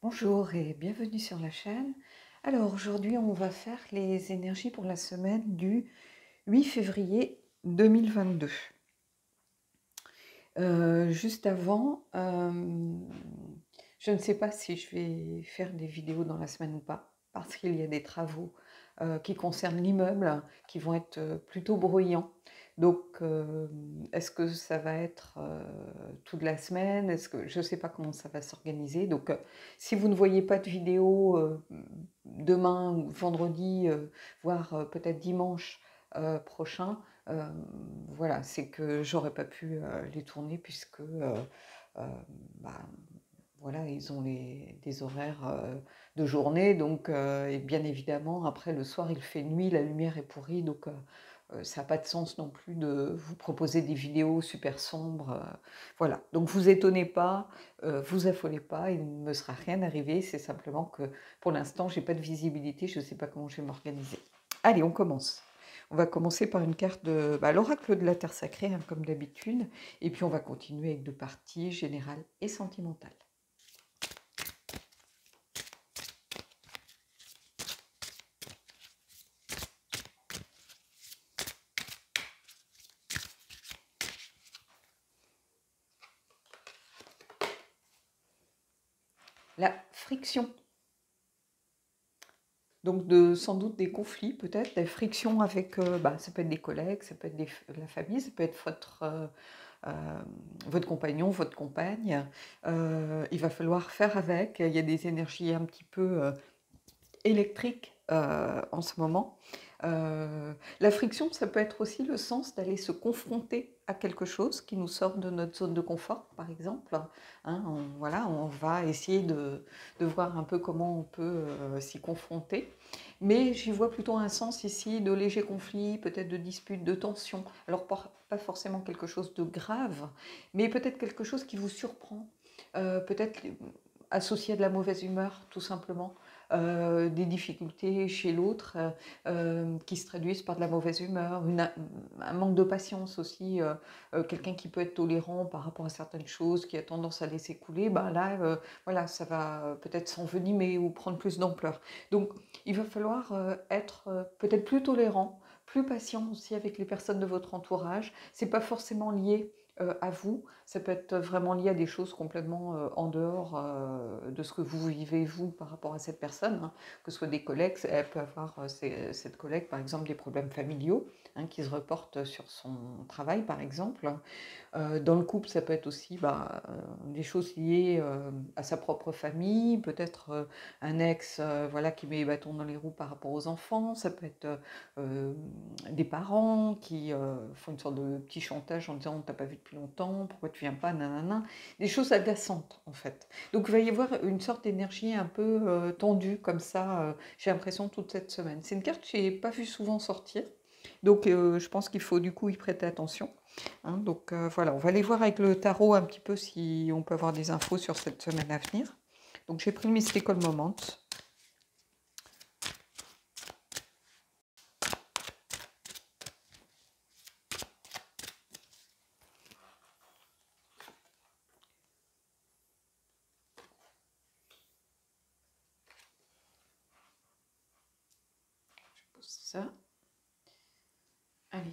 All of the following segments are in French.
Bonjour et bienvenue sur la chaîne. Alors aujourd'hui, on va faire les énergies pour la semaine du 8 février 2022. Juste avant, je ne sais pas si je vais faire des vidéos dans la semaine ou pas, parce qu'il y a des travaux qui concernent l'immeuble qui vont être plutôt bruyants. Donc, est-ce que ça va être toute la semaine? Est-ce que je ne sais pas comment ça va s'organiser. Donc, si vous ne voyez pas de vidéo demain ou vendredi, voire peut-être dimanche prochain, euh, voilà, c'est que j'aurais pas pu les tourner puisque euh, bah, voilà, ils ont des horaires de journée, donc et bien évidemment après le soir il fait nuit, la lumière est pourrie, donc ça n'a pas de sens non plus de vous proposer des vidéos super sombres. Voilà, donc vous étonnez pas, vous affolez pas, il ne me sera rien arrivé, c'est simplement que pour l'instant j'ai pas de visibilité, je ne sais pas comment je vais m'organiser. Allez, on commence. On va commencer par une carte de l'oracle de la Terre sacrée, hein, comme d'habitude, et puis on va continuer avec deux parties, générale et sentimentale. La friction. Donc sans doute des conflits, peut-être, des frictions avec, ça peut être des collègues, ça peut être la famille, ça peut être votre compagnon, votre compagne. Il va falloir faire avec. Il y a des énergies un petit peu électriques en ce moment. La friction, ça peut être aussi le sens d'aller se confronter à quelque chose qui nous sort de notre zone de confort, par exemple. Hein, voilà, on va essayer de voir un peu comment on peut s'y confronter. Mais j'y vois plutôt un sens ici de léger conflit, peut-être de dispute, de tension. Alors pas forcément quelque chose de grave, mais peut-être quelque chose qui vous surprend. Peut-être associé à de la mauvaise humeur, tout simplement. Des difficultés chez l'autre qui se traduisent par de la mauvaise humeur, un manque de patience aussi, quelqu'un qui peut être tolérant par rapport à certaines choses, qui a tendance à laisser couler, ben là, voilà, ça va peut-être s'envenimer ou prendre plus d'ampleur. Donc, il va falloir être peut-être plus tolérant, plus patient aussi avec les personnes de votre entourage. C'est pas forcément lié à vous, ça peut être vraiment lié à des choses complètement en dehors de ce que vous vivez vous par rapport à cette personne, hein, que ce soit des collègues, elle peut avoir cette collègue par exemple des problèmes familiaux hein, qui se reportent sur son travail par exemple. Dans le couple, ça peut être aussi des choses liées à sa propre famille, peut-être un ex voilà, qui met les bâtons dans les roues par rapport aux enfants, ça peut être des parents qui font une sorte de petit chantage en disant « on t'a pas vu depuis longtemps, pourquoi tu viens pas, nanana », des choses agaçantes en fait. Donc il va y avoir une sorte d'énergie un peu tendue comme ça, j'ai l'impression toute cette semaine. C'est une carte que je n'ai pas vu souvent sortir, donc je pense qu'il faut du coup y prêter attention. Hein, donc voilà, on va aller voir avec le tarot un petit peu si on peut avoir des infos sur cette semaine à venir. Donc j'ai pris le Mystical Moment. Je pose ça. Allez.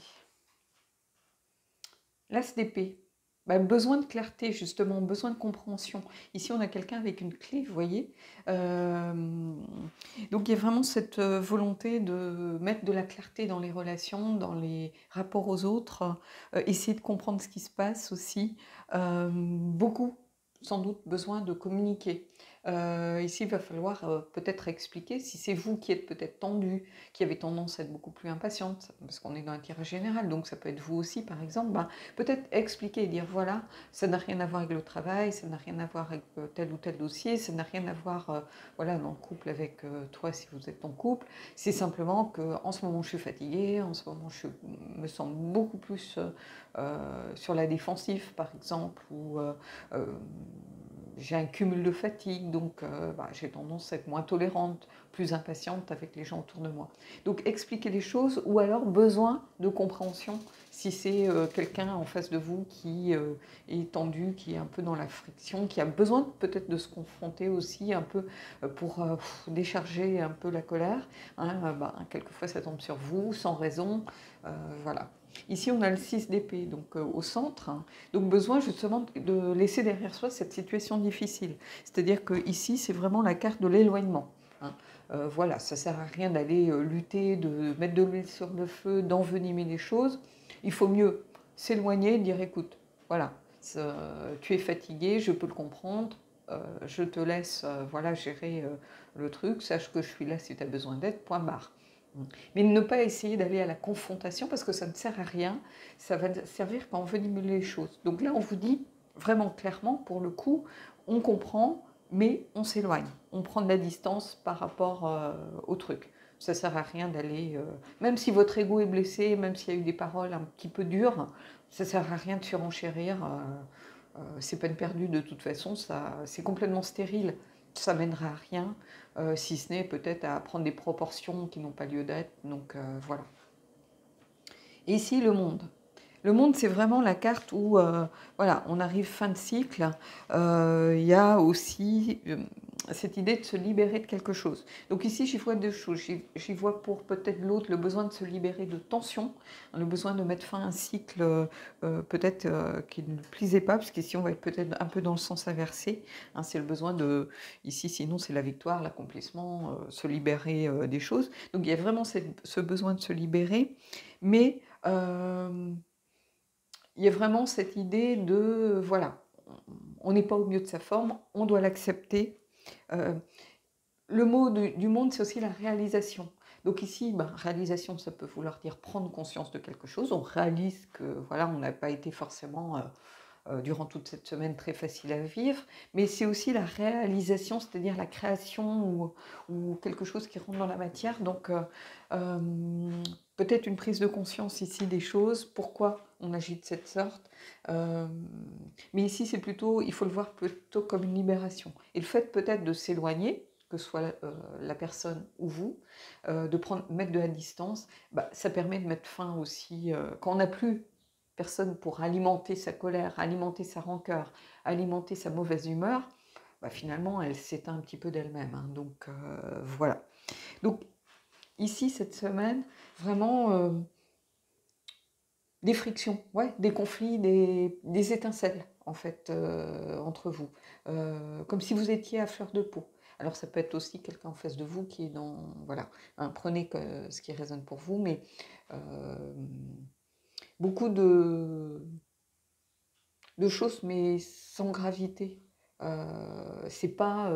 L'As d'épée. Besoin de clarté, justement, besoin de compréhension. Ici, on a quelqu'un avec une clé, vous voyez. Donc, il y a vraiment cette volonté de mettre de la clarté dans les relations, dans les rapports aux autres, essayer de comprendre ce qui se passe aussi. Beaucoup, sans doute, besoin de communiquer. Ici, il va falloir peut-être expliquer si c'est vous qui êtes peut-être tendu, qui avez tendance à être beaucoup plus impatiente, parce qu'on est dans un tirage général, donc ça peut être vous aussi, par exemple, peut-être expliquer et dire voilà, ça n'a rien à voir avec le travail, ça n'a rien à voir avec tel ou tel dossier, ça n'a rien à voir voilà, dans le couple avec toi si vous êtes en couple, c'est simplement qu'en ce moment je suis fatiguée, en ce moment je me sens beaucoup plus sur la défensive par exemple, ou j'ai un cumul de fatigue, donc bah, j'ai tendance à être moins tolérante, plus impatiente avec les gens autour de moi. Donc expliquer les choses ou alors besoin de compréhension si c'est quelqu'un en face de vous qui est tendu, qui est un peu dans la friction, qui a besoin peut-être de se confronter aussi un peu pour décharger un peu la colère. Hein, bah, quelquefois ça tombe sur vous sans raison. Voilà. Ici, on a le 6 d'épée, donc au centre. Hein. Donc, besoin justement de laisser derrière soi cette situation difficile. C'est-à-dire que ici, c'est vraiment la carte de l'éloignement. Hein. Voilà, ça ne sert à rien d'aller lutter, de mettre de l'huile sur le feu, d'envenimer les choses. Il faut mieux s'éloigner et dire écoute, voilà, tu es fatigué, je peux le comprendre. Je te laisse voilà, gérer le truc. Sache que je suis là si tu as besoin d'aide, point barre. Mais ne pas essayer d'aller à la confrontation parce que ça ne sert à rien, ça va servir qu'à envenimer les choses. Donc là, on vous dit vraiment clairement, pour le coup, on comprend, mais on s'éloigne. On prend de la distance par rapport au truc. Ça ne sert à rien d'aller... même si votre ego est blessé, même s'il y a eu des paroles un petit peu dures, ça ne sert à rien de surenchérir. C'est peine perdue de toute façon, c'est complètement stérile. Ça mènera à rien. Si ce n'est peut-être à prendre des proportions qui n'ont pas lieu d'être. Donc voilà. Et ici, le monde. Le monde, c'est vraiment la carte où voilà, on arrive fin de cycle. Il y a aussi cette idée de se libérer de quelque chose. Donc ici, j'y vois deux choses. J'y vois pour peut-être l'autre le besoin de se libérer de tension, le besoin de mettre fin à un cycle peut-être qui ne lui plaisait pas, parce qu'ici, on va être peut-être un peu dans le sens inversé. Hein, c'est le besoin de... Ici, sinon, c'est la victoire, l'accomplissement, se libérer des choses. Donc il y a vraiment ce besoin de se libérer, mais... il y a vraiment cette idée de, voilà, on n'est pas au mieux de sa forme, on doit l'accepter. Le mot du monde, c'est aussi la réalisation. Donc ici, ben, réalisation, ça peut vouloir dire prendre conscience de quelque chose. On réalise que, voilà, on n'a pas été forcément, durant toute cette semaine, très facile à vivre. Mais c'est aussi la réalisation, c'est-à-dire la création ou quelque chose qui rentre dans la matière. Donc, peut-être une prise de conscience ici des choses, pourquoi on agit de cette sorte. Mais ici, c'est plutôt, il faut le voir plutôt comme une libération. Et le fait peut-être de s'éloigner, que ce soit la personne ou vous, mettre de la distance, bah, ça permet de mettre fin aussi, quand on n'a plus personne pour alimenter sa colère, alimenter sa rancœur, alimenter sa mauvaise humeur, bah, finalement, elle s'éteint un petit peu d'elle-même. Hein. Donc, voilà. Donc, ici, cette semaine, vraiment des frictions, ouais, des conflits, des étincelles, en fait, entre vous. Comme si vous étiez à fleur de peau. Alors, ça peut être aussi quelqu'un en face de vous qui est dans... Voilà, hein, prenez ce qui résonne pour vous, mais beaucoup de choses, mais sans gravité. C'est pas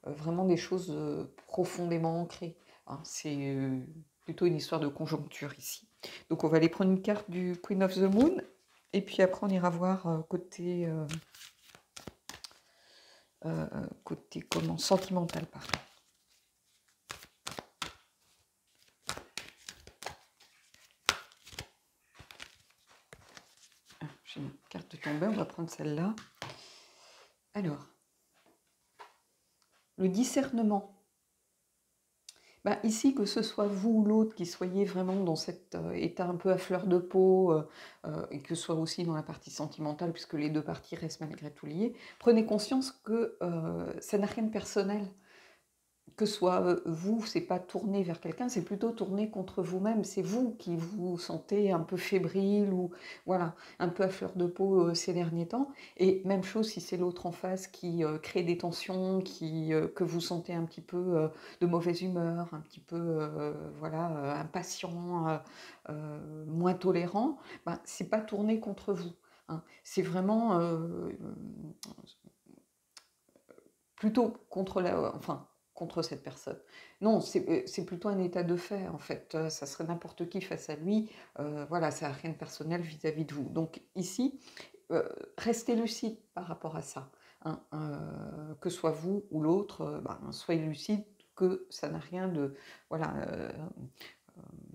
vraiment des choses profondément ancrées. Hein. C'est plutôt une histoire de conjoncture ici. Donc on va aller prendre une carte du Queen of the Moon, et puis après on ira voir côté comment sentimental, pardon. Ah, j'ai une carte tombée, on va prendre celle-là. Alors, le discernement. Ben, ici, que ce soit vous ou l'autre qui soyez vraiment dans cet état un peu à fleur de peau, et que ce soit aussi dans la partie sentimentale, puisque les deux parties restent malgré tout liées, prenez conscience que ça n'a rien de personnel. Que ce soit vous, c'est pas tourné vers quelqu'un, c'est plutôt tourné contre vous-même. C'est vous qui vous sentez un peu fébrile ou voilà, un peu à fleur de peau ces derniers temps. Et même chose si c'est l'autre en face qui crée des tensions, que vous sentez un petit peu de mauvaise humeur, un petit peu voilà, impatient, moins tolérant. Ben, c'est pas tourné contre vous. Hein. C'est vraiment plutôt contre cette personne. Non, c'est plutôt un état de fait, en fait. Ça serait n'importe qui face à lui. Voilà, ça n'a rien de personnel vis-à-vis de vous. Donc ici, restez lucide par rapport à ça. Hein. Que ce soit vous ou l'autre, soyez lucide que ça n'a rien de... Voilà,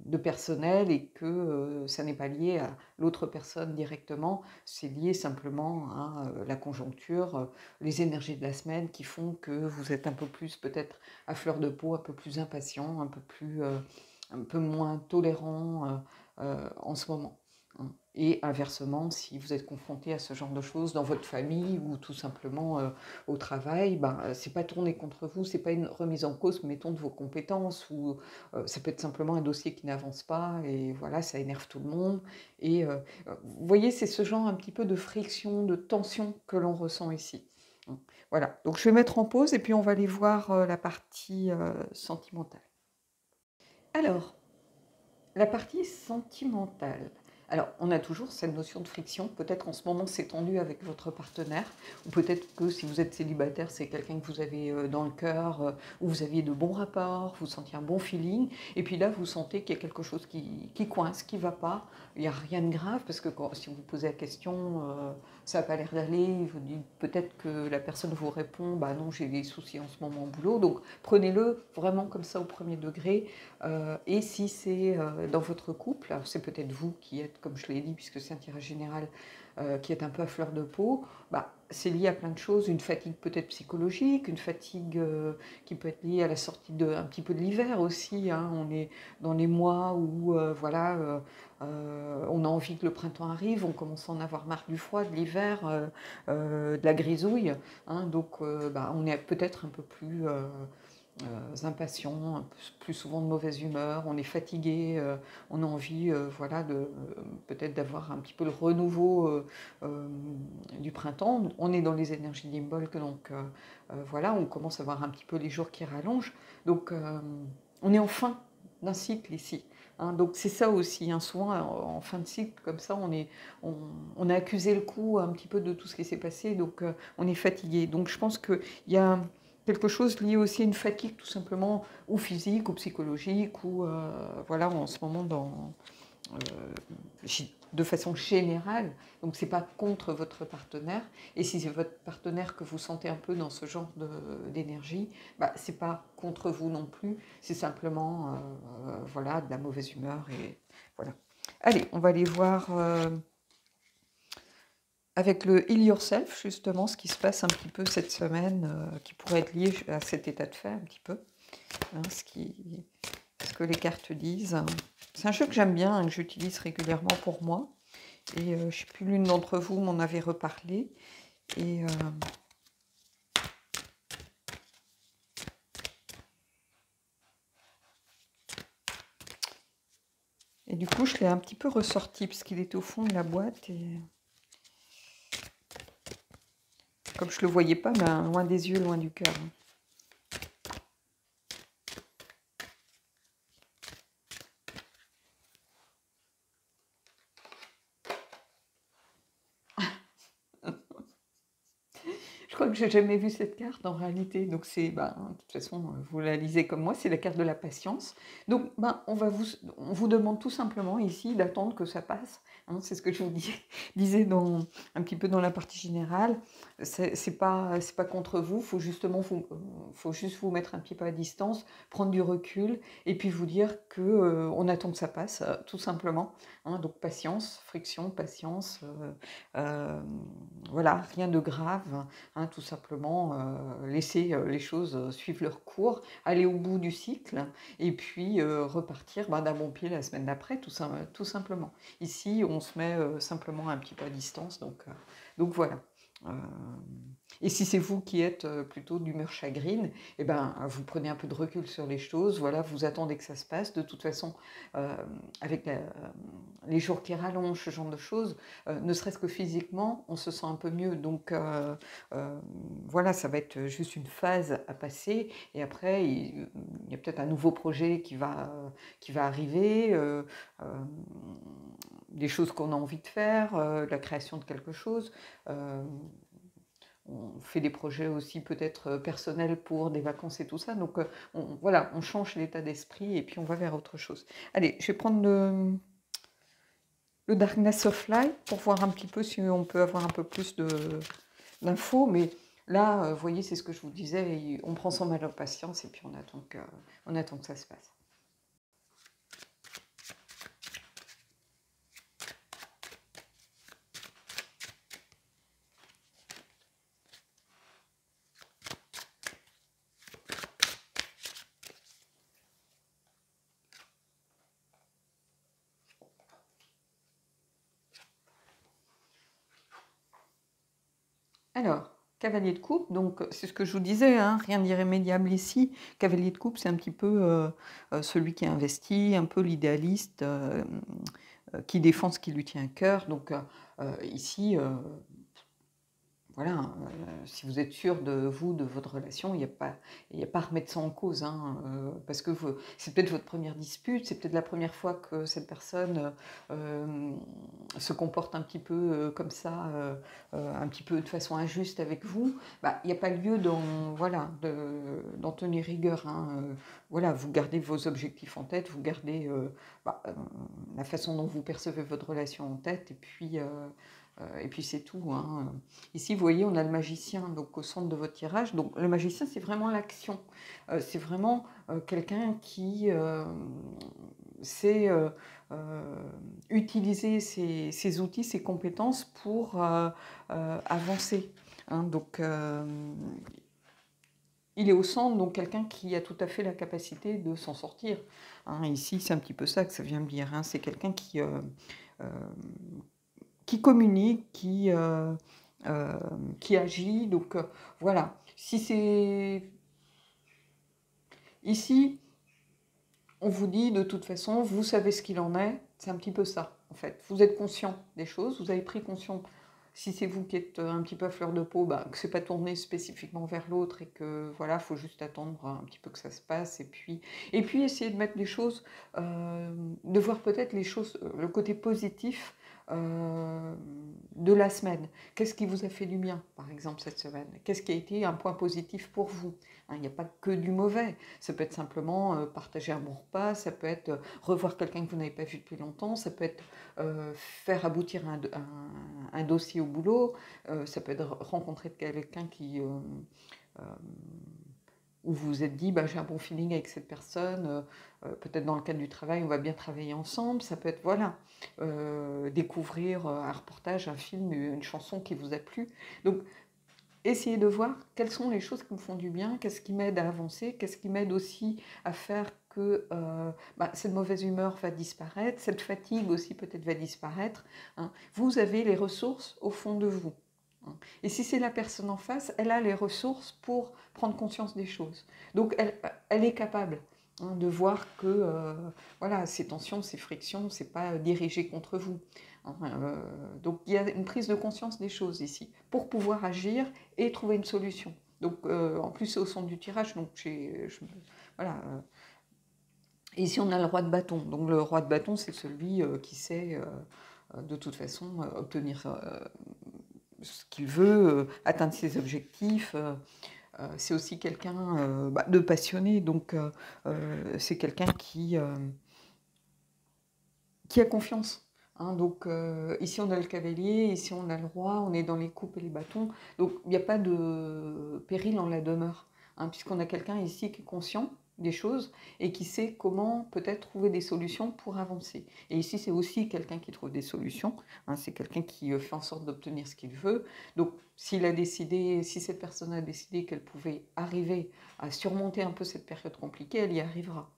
de personnel et que ça n'est pas lié à l'autre personne directement, c'est lié simplement à la conjoncture, les énergies de la semaine qui font que vous êtes un peu plus peut-être à fleur de peau, un peu plus impatient, un peu moins tolérant en ce moment, hein. Et inversement, si vous êtes confronté à ce genre de choses dans votre famille ou tout simplement au travail, ben, c'est pas tourné contre vous, c'est pas une remise en cause, mettons, de vos compétences, ou ça peut être simplement un dossier qui n'avance pas, et voilà, ça énerve tout le monde. Et vous voyez, c'est ce genre un petit peu de friction, de tension que l'on ressent ici. Voilà, donc je vais mettre en pause et puis on va aller voir la partie sentimentale. Alors, la partie sentimentale. Alors, on a toujours cette notion de friction. Peut-être en ce moment, c'est tendu avec votre partenaire. Ou peut-être que si vous êtes célibataire, c'est quelqu'un que vous avez dans le cœur, où vous aviez de bons rapports, vous sentiez un bon feeling. Et puis là, vous sentez qu'il y a quelque chose qui coince, qui ne va pas. Il n'y a rien de grave, parce que si vous posez la question, ça n'a pas l'air d'aller, vous dites peut-être que la personne vous répond, bah non, j'ai des soucis en ce moment au boulot. Donc, prenez-le vraiment comme ça au premier degré. Et si c'est dans votre couple, alors c'est peut-être vous qui êtes, comme je l'ai dit, puisque c'est un tirage général, qui êtes un peu à fleur de peau, bah, c'est lié à plein de choses, une fatigue peut-être psychologique, une fatigue qui peut être liée à la sortie un petit peu de l'hiver aussi, hein. On est dans les mois où voilà, on a envie que le printemps arrive, on commence à en avoir marre du froid, de l'hiver, de la grisouille, hein. Donc bah, on est peut-être un peu plus impatients, plus souvent de mauvaise humeur, on est fatigué, on a envie voilà, peut-être d'avoir un petit peu le renouveau du printemps. On est dans les énergies d'Imbolc, donc voilà, on commence à voir un petit peu les jours qui rallongent. Donc on est en fin d'un cycle ici, hein. Donc c'est ça aussi, hein, souvent en fin de cycle, comme ça, on a accusé le coup un petit peu de tout ce qui s'est passé, donc on est fatigué. Donc je pense qu'il y a quelque chose lié aussi à une fatigue tout simplement, ou physique, ou psychologique, ou voilà, en ce moment de façon générale. Donc c'est pas contre votre partenaire, et si c'est votre partenaire que vous sentez un peu dans ce genre d'énergie, bah, c'est pas contre vous non plus, c'est simplement voilà, de la mauvaise humeur, et voilà. Allez, on va aller voir avec le Heal Yourself, justement, ce qui se passe un petit peu cette semaine, qui pourrait être lié à cet état de fait, un petit peu, hein, ce que les cartes disent. C'est un jeu que j'aime bien, hein, que j'utilise régulièrement pour moi. Et je ne sais plus, l'une d'entre vous m'en avait reparlé. Et du coup, je l'ai un petit peu ressorti, parce qu'il était au fond de la boîte. Et comme je ne le voyais pas, ben, loin des yeux, loin du cœur. Je crois que j'ai jamais vu cette carte en réalité. Donc c'est, ben, de toute façon, vous la lisez comme moi, c'est la carte de la patience. Donc ben, on vous demande tout simplement ici d'attendre que ça passe, hein. C'est ce que je vous disais un petit peu dans la partie générale. C'est pas contre vous. Faut juste vous mettre un petit peu à distance, prendre du recul, et puis vous dire que on attend que ça passe, tout simplement, hein. Donc patience, friction, patience. Voilà, rien de grave, hein, tout simplement laisser les choses suivre leur cours, aller au bout du cycle, et puis repartir d'un bon pied la semaine d'après, tout simplement. Ici, on se met simplement un petit peu à distance, donc voilà. Euh, et si c'est vous qui êtes plutôt d'humeur chagrine, eh ben, vous prenez un peu de recul sur les choses, voilà, vous attendez que ça se passe. De toute façon, avec les jours qui rallongent, ce genre de choses, ne serait-ce que physiquement, on se sent un peu mieux. Donc voilà, ça va être juste une phase à passer, et après, il y a peut-être un nouveau projet qui va arriver, des choses qu'on a envie de faire, la création de quelque chose. On fait des projets aussi peut-être personnels pour des vacances et tout ça. Donc voilà, on change l'état d'esprit et puis on va vers autre chose. Allez, je vais prendre le Darkness of Light pour voir un petit peu si on peut avoir un peu plus d'infos. Mais là, vous voyez, c'est ce que je vous disais, on prend son mal en patience et puis on attend que ça se passe. Alors, cavalier de coupe, donc c'est ce que je vous disais, hein, rien d'irrémédiable ici. Cavalier de coupe, c'est un petit peu celui qui est investi, un peu l'idéaliste, qui défend ce qui lui tient à cœur. Donc ici, voilà, si vous êtes sûr de vous, de votre relation, il y a pas à remettre ça en cause, hein, parce que c'est peut-être votre première dispute, c'est peut-être la première fois que cette personne se comporte un petit peu comme ça, un petit peu de façon injuste avec vous. Bah, il n'y a pas lieu voilà, d'en tenir rigueur, hein, voilà, vous gardez vos objectifs en tête, vous gardez la façon dont vous percevez votre relation en tête, et puis c'est tout, hein. Ici, vous voyez, on a le magicien donc, au centre de votre tirage. Donc, le magicien, c'est vraiment l'action. C'est vraiment quelqu'un qui sait utiliser ses outils, ses compétences pour avancer, hein. Donc, il est au centre, donc quelqu'un qui a tout à fait la capacité de s'en sortir, hein. Ici, c'est un petit peu ça que ça vient me dire, hein. C'est quelqu'un qui communique, qui agit. Donc voilà, si c'est ici, on vous dit de toute façon, vous savez ce qu'il en est, c'est un petit peu ça en fait. Vous êtes conscient des choses, vous avez pris conscience. Si c'est vous qui êtes un petit peu à fleur de peau, bah, que c'est pas tourné spécifiquement vers l'autre et que voilà, faut juste attendre un petit peu que ça se passe et puis essayer de mettre les choses, de voir peut-être les choses, le côté positif de la semaine. Qu'est-ce qui vous a fait du bien, par exemple, cette semaine? Qu'est-ce qui a été un point positif pour vous? Hein, il n'y a pas que du mauvais. Ça peut être simplement partager un bon repas, ça peut être revoir quelqu'un que vous n'avez pas vu depuis longtemps, ça peut être faire aboutir un dossier au boulot, ça peut être rencontrer quelqu'un où vous vous êtes dit, bah, j'ai un bon feeling avec cette personne, peut-être dans le cadre du travail, on va bien travailler ensemble, ça peut être, voilà, découvrir un reportage, un film, une chanson qui vous a plu. Donc, essayez de voir quelles sont les choses qui me font du bien, qu'est-ce qui m'aide à avancer, qu'est-ce qui m'aide aussi à faire que cette mauvaise humeur va disparaître, cette fatigue aussi peut-être va disparaître, hein. Vous avez les ressources au fond de vous, hein. Et si c'est la personne en face, elle a les ressources pour prendre conscience des choses. Donc elle est capable, hein, de voir que voilà, ces tensions, ces frictions, c'est pas dirigé contre vous, hein. Donc il y a une prise de conscience des choses ici pour pouvoir agir et trouver une solution. Donc en plus c'est au centre du tirage, donc voilà. Ici on a le roi de bâton. Donc le roi de bâton c'est celui qui sait de toute façon obtenir ce qu'il veut, atteindre ses objectifs. C'est aussi quelqu'un de passionné, donc c'est quelqu'un qui a confiance, hein. Donc ici on a le cavalier, ici on a le roi, on est dans les coupes et les bâtons, donc il n'y a pas de péril en la demeure, hein, puisqu'on a quelqu'un ici qui est conscient des choses et qui sait comment peut-être trouver des solutions pour avancer. Et ici c'est aussi quelqu'un qui trouve des solutions, hein, c'est quelqu'un qui fait en sorte d'obtenir ce qu'il veut. Donc si cette personne a décidé qu'elle pouvait arriver à surmonter un peu cette période compliquée, elle y arrivera.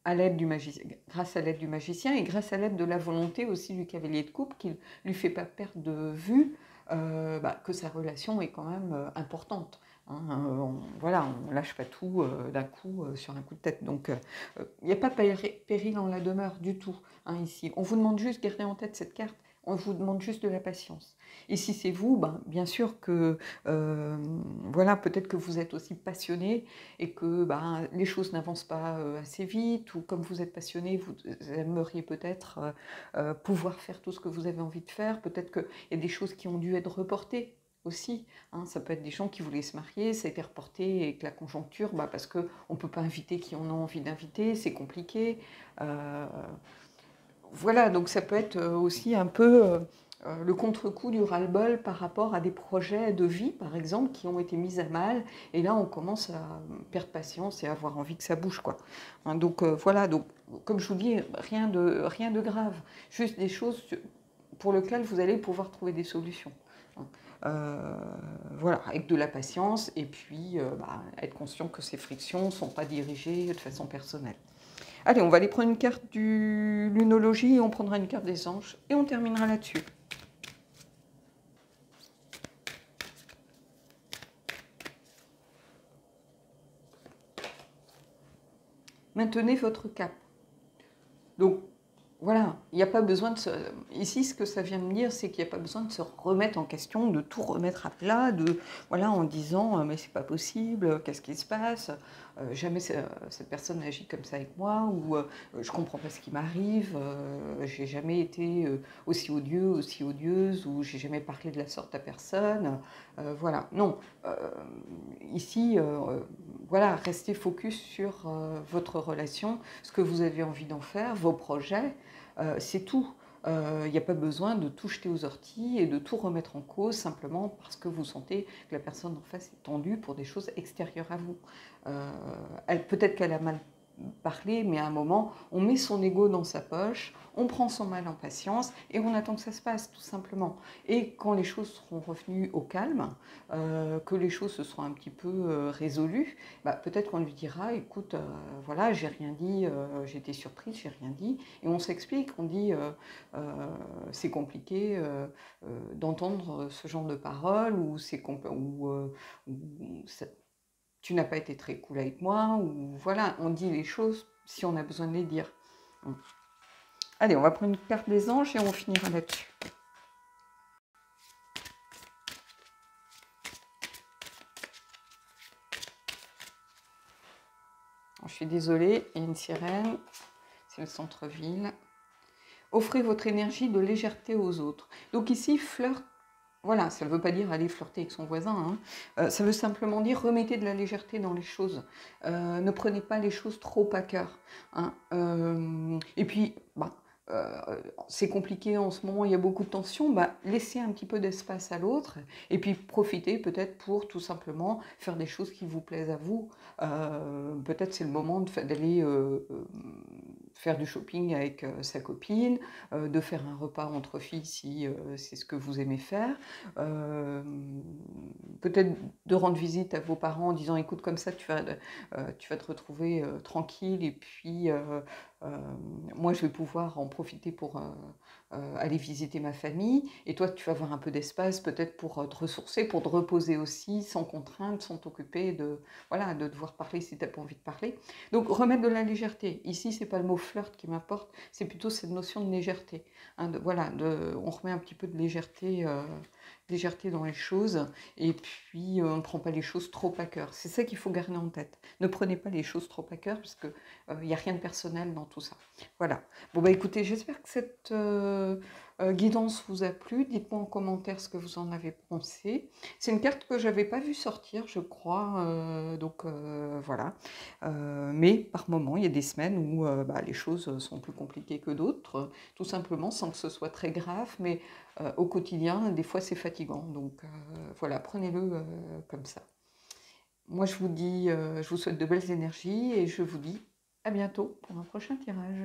À l'aide du magicien, grâce à l'aide du magicien et grâce à l'aide de la volonté aussi du cavalier de coupe qui ne lui fait pas perdre de vue que sa relation est quand même importante, hein. Voilà, on ne lâche pas tout d'un coup sur un coup de tête. Donc il n'y a pas de péril en la demeure du tout, hein, ici. On vous demande juste, gardez en tête cette carte, on vous demande juste de la patience. Et si c'est vous, bien sûr que voilà, peut-être que vous êtes aussi passionné et que les choses n'avancent pas assez vite, ou comme vous êtes passionné, vous aimeriez peut-être pouvoir faire tout ce que vous avez envie de faire. Peut-être qu'il y a des choses qui ont dû être reportées aussi, hein. Ça peut être des gens qui voulaient se marier, ça a été reporté avec la conjoncture, parce qu'on ne peut pas inviter qui on a envie d'inviter, c'est compliqué. Voilà, donc ça peut être aussi un peu le contre-coup du ras-le-bol par rapport à des projets de vie, par exemple, qui ont été mis à mal. Et là, on commence à perdre patience et à avoir envie que ça bouge, quoi, hein. Donc voilà, donc, comme je vous dis, rien de grave, juste des choses pour lesquelles vous allez pouvoir trouver des solutions, hein. Voilà, avec de la patience et puis être conscient que ces frictions ne sont pas dirigées de façon personnelle. Allez, on va aller prendre une carte du lunologie et on prendra une carte des anges et on terminera là-dessus. Maintenez votre cap. Donc, voilà, il n'y a pas besoin de se... Ici, ce que ça vient me dire, c'est qu'il n'y a pas besoin de se remettre en question, de tout remettre à plat, voilà, en disant mais c'est pas possible, qu'est-ce qui se passe? Jamais cette personne agit comme ça avec moi, ou je comprends pas ce qui m'arrive, j'ai jamais été aussi odieux, aussi odieuse, ou j'ai jamais parlé de la sorte à personne. Voilà, non. Euh, Ici, voilà, restez focus sur votre relation, ce que vous avez envie d'en faire, vos projets. C'est tout. Il n'y a pas besoin de tout jeter aux orties et de tout remettre en cause simplement parce que vous sentez que la personne en face est tendue pour des choses extérieures à vous. Peut-être qu'elle a mal parlé, mais à un moment, on met son ego dans sa poche, on prend son mal en patience et on attend que ça se passe, tout simplement. Et quand les choses seront revenues au calme, que les choses se seront un petit peu résolues, bah, peut-être qu'on lui dira, écoute, voilà, j'ai rien dit, j'ai été surprise, j'ai rien dit, et on s'explique, on dit, c'est compliqué d'entendre ce genre de paroles, ou tu n'as pas été très cool avec moi, ou voilà, on dit les choses si on a besoin de les dire. Allez, on va prendre une carte des anges et on finira là-dessus. Je suis désolée, il y a une sirène, c'est le centre-ville. Offrez votre énergie de légèreté aux autres. Donc ici, flirt, voilà, ça ne veut pas dire aller flirter avec son voisin, hein. Ça veut simplement dire remettez de la légèreté dans les choses. Ne prenez pas les choses trop à cœur, hein. Et puis, bah, c'est compliqué en ce moment, il y a beaucoup de tensions, bah, laissez un petit peu d'espace à l'autre et puis profitez peut-être pour tout simplement faire des choses qui vous plaisent à vous. Peut-être c'est le moment d'aller faire du shopping avec sa copine, de faire un repas entre filles si c'est ce que vous aimez faire, peut-être de rendre visite à vos parents en disant écoute comme ça tu vas te retrouver tranquille et puis moi je vais pouvoir en profiter pour aller visiter ma famille et toi tu vas avoir un peu d'espace peut-être pour te ressourcer, pour te reposer aussi sans contrainte, sans t'occuper voilà, de devoir parler si tu n'as pas envie de parler. Donc remettre de la légèreté. Ici c'est pas le mot flirt qui m'importe, c'est plutôt cette notion de légèreté, hein, voilà, on remet un petit peu de légèreté dans les choses et puis on ne prend pas les choses trop à cœur. C'est ça qu'il faut garder en tête. Ne prenez pas les choses trop à cœur parce qu'il n'y a rien de personnel dans tout ça. Voilà. Bon bah écoutez, j'espère que cette guidance vous a plu. Dites-moi en commentaire ce que vous en avez pensé. C'est une carte que je n'avais pas vue sortir, je crois. Donc voilà. Mais par moment, il y a des semaines où bah, les choses sont plus compliquées que d'autres, tout simplement sans que ce soit très grave, mais au quotidien, des fois c'est fatigant. Donc voilà, prenez-le comme ça. Moi je vous dis, je vous souhaite de belles énergies et je vous dis à bientôt pour un prochain tirage.